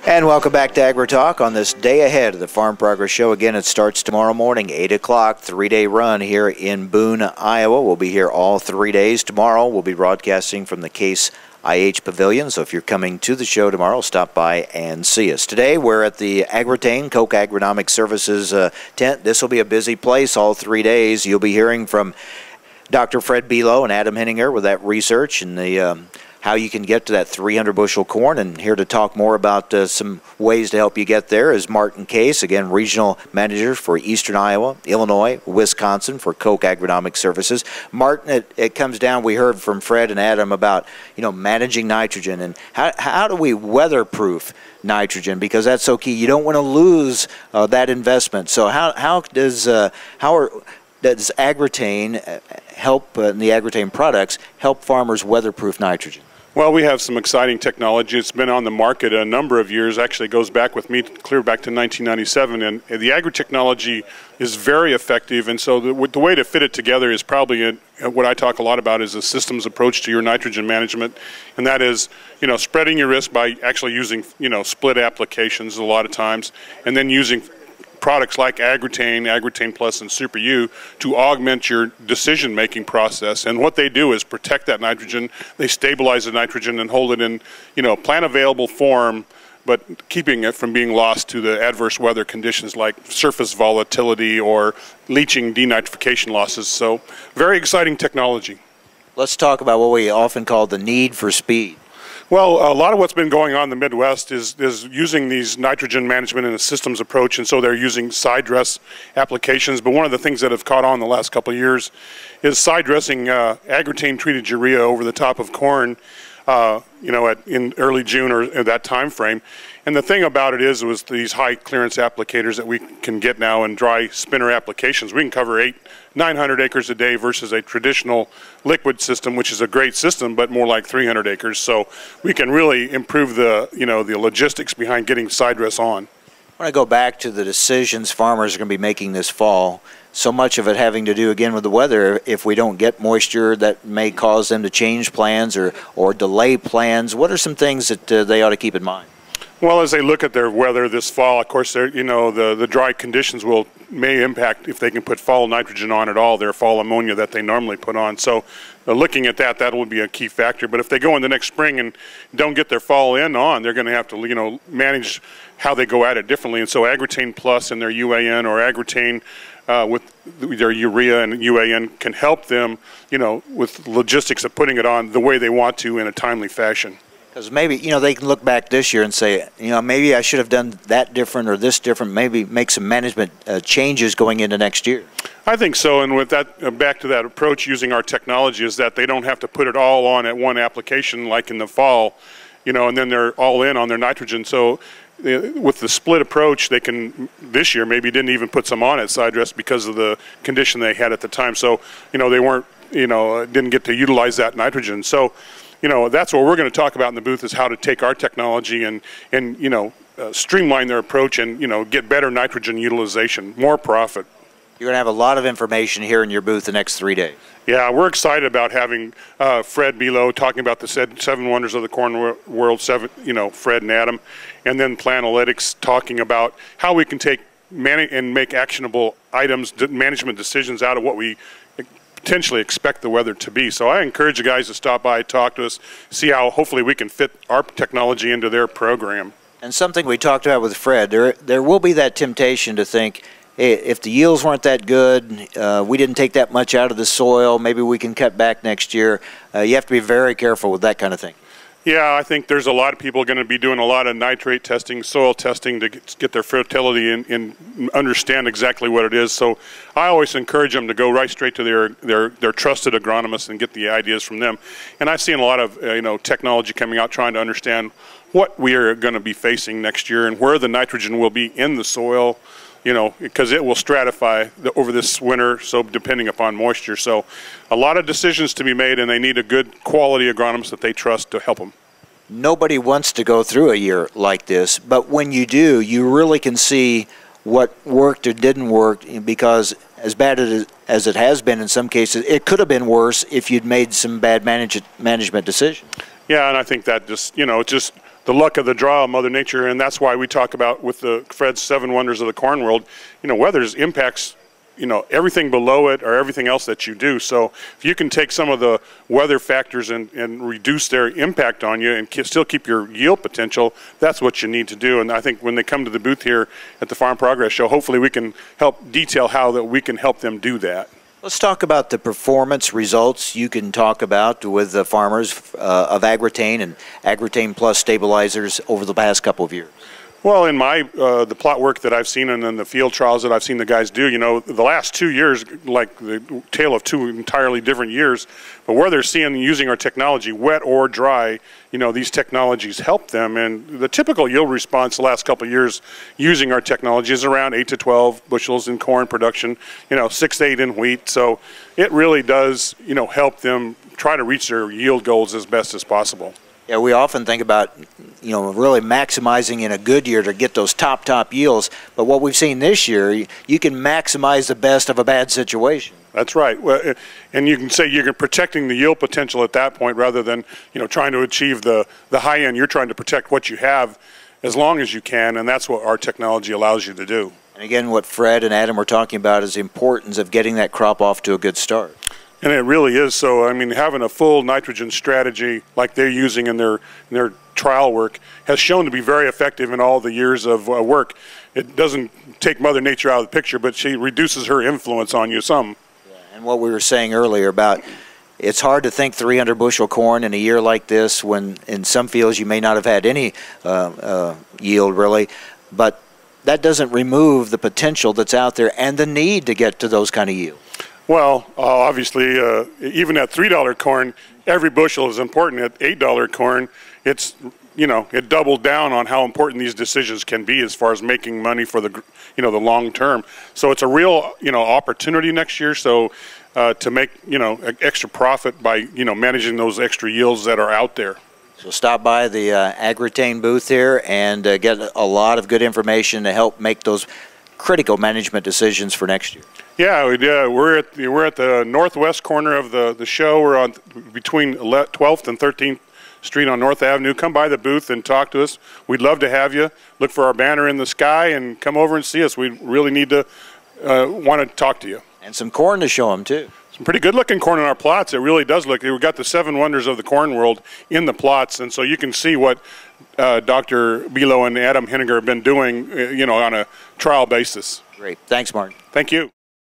And welcome back to Agri Talk on this day ahead of the Farm Progress Show. Again, it starts tomorrow morning, 8 o'clock, three-day run here in Boone, Iowa. We'll be here all 3 days. Tomorrow, we'll be broadcasting from the Case IH Pavilion. So if you're coming to the show tomorrow, stop by and see us. Today, we're at the Agritain, Koch Agronomic Services tent. This will be a busy place all 3 days. You'll be hearing from Dr. Fred Below and Adam Henninger with that research and the how you can get to that 300 bushel corn. And here to talk more about some ways to help you get there is Martin Case, again, Regional Manager for Eastern Iowa, Illinois, Wisconsin for Koch Agronomic Services. Martin, it comes down, we heard from Fred and Adam about, managing nitrogen and how do we weatherproof nitrogen, because that's so key. You don't want to lose that investment. So how does Agritain help, and the Agritain products help farmers weatherproof nitrogen? Well, we have some exciting technology. It's been on the market a number of years. Actually, it goes back with me clear back to 1997. And the agri-technology is very effective. And so the way to fit it together is probably what I talk a lot about is a systems approach to your nitrogen management. And that is, spreading your risk by actually using, split applications a lot of times, and then using products like Agritain Plus, and Super U to augment your decision-making process. And what they do is protect that nitrogen. They stabilize the nitrogen and hold it in, plant-available form, but keeping it from being lost to the adverse weather conditions like surface volatility or leaching denitrification losses. So, very exciting technology. Let's talk about what we often call the need for speed. Well, a lot of what's been going on in the Midwest is using these nitrogen management in a systems approach, and so they're using side dress applications. But one of the things that have caught on the last couple of years is side dressing Agritain treated urea over the top of corn, in early June or at that time frame. And the thing about it is, was these high clearance applicators that we can get now in dry spinner applications. We can cover 900 acres a day versus a traditional liquid system, which is a great system, but more like 300 acres. So we can really improve the, the logistics behind getting side dress on. I want to go back to the decisions farmers are going to be making this fall. So much of it having to do, again, with the weather. If we don't get moisture, that may cause them to change plans or delay plans. What are some things that they ought to keep in mind? Well, as they look at their weather this fall, of course, the dry conditions may impact if they can put fall nitrogen on at all, their fall ammonia that they normally put on. So looking at that would be a key factor. But if they go in the next spring and don't get their fall in on, they're going to have to, manage how they go at it differently. And so Agritain Plus and their UAN or Agritain with their urea and UAN can help them, with logistics of putting it on the way they want to in a timely fashion. Because maybe, they can look back this year and say, maybe I should have done that different or this different, maybe make some management changes going into next year. I think so, and with that, back to that approach using our technology is that they don't have to put it all on at one application like in the fall, and then they're all in on their nitrogen. So with the split approach, they can, this year, maybe didn't even put some on at side dress because of the condition they had at the time. So, they weren't, didn't get to utilize that nitrogen. So, that's what we're going to talk about in the booth is how to take our technology and streamline their approach and, get better nitrogen utilization, more profit. You're going to have a lot of information here in your booth the next 3 days. Yeah, we're excited about having Fred Below talking about the seven wonders of the corn world, Fred and Adam, and then Planalytics talking about how we can take and make actionable items, management decisions out of what we potentially expect the weather to be. So I encourage you guys to stop by, talk to us, see how hopefully we can fit our technology into their program. And something we talked about with Fred, there will be that temptation to think, hey, if the yields weren't that good, we didn't take that much out of the soil, maybe we can cut back next year. You have to be very careful with that kind of thing. Yeah, I think there's a lot of people going to be doing a lot of nitrate testing, soil testing to get their fertility and understand exactly what it is. So I always encourage them to go right straight to their trusted agronomists and get the ideas from them. And I've seen a lot of technology coming out trying to understand what we are going to be facing next year and where the nitrogen will be in the soil, because it will stratify over this winter, so depending upon moisture. So a lot of decisions to be made, and they need a good quality agronomist that they trust to help them. Nobody wants to go through a year like this, but when you do, you really can see what worked or didn't work, because as bad as it has been in some cases, it could have been worse if you'd made some bad management decisions. Yeah, and I think that just, just the luck of the draw of Mother Nature, and that's why we talk about with the Fred's 7 Wonders of the Corn World, weather impacts everything below it or everything else that you do. So if you can take some of the weather factors and reduce their impact on you and still keep your yield potential, that's what you need to do. And I think when they come to the booth here at the Farm Progress Show, hopefully we can help detail how that we can help them do that. Let's talk about the performance results you can talk about with the farmers of Agritane and Agritane Plus stabilizers over the past couple of years. Well, in my the plot work that I've seen and in the field trials that I've seen the guys do, the last 2 years, like the tale of 2 entirely different years, but where they're seeing using our technology, wet or dry, these technologies help them. And the typical yield response the last couple of years using our technology is around 8 to 12 bushels in corn production, 6 to 8 in wheat. So it really does, help them try to reach their yield goals as best as possible. Yeah, we often think about, really maximizing in a good year to get those top yields. But what we've seen this year, you can maximize the best of a bad situation. That's right. Well, and you can say you're protecting the yield potential at that point rather than, trying to achieve the high end. You're trying to protect what you have as long as you can, and that's what our technology allows you to do. And again, what Fred and Adam were talking about is the importance of getting that crop off to a good start. And it really is. So, having a full nitrogen strategy like they're using in their trial work has shown to be very effective in all the years of work. It doesn't take Mother Nature out of the picture, but she reduces her influence on you some. Yeah, and what we were saying earlier about it's hard to think 300 bushel corn in a year like this when in some fields you may not have had any yield really, but that doesn't remove the potential that's out there and the need to get to those kind of yields. Well, obviously, even at $3 corn, every bushel is important. At $8 corn, it's it doubled down on how important these decisions can be as far as making money for the the long term. So it's a real opportunity next year. So to make extra profit by managing those extra yields that are out there. So stop by the Agritane booth here and get a lot of good information to help make those critical management decisions for next year. Yeah, we're at the northwest corner of the show. We're on between 12th and 13th Street on North Avenue. Come by the booth and talk to us. We'd love to have you. Look for our banner in the sky and come over and see us. We really need to want to talk to you. And some corn to show them too. Some pretty good looking corn in our plots. It really does look. We've got the 7 Wonders of the Corn World in the plots, and so you can see what Dr. Bilo and Adam Henniger have been doing, on a trial basis. Great. Thanks, Martin. Thank you.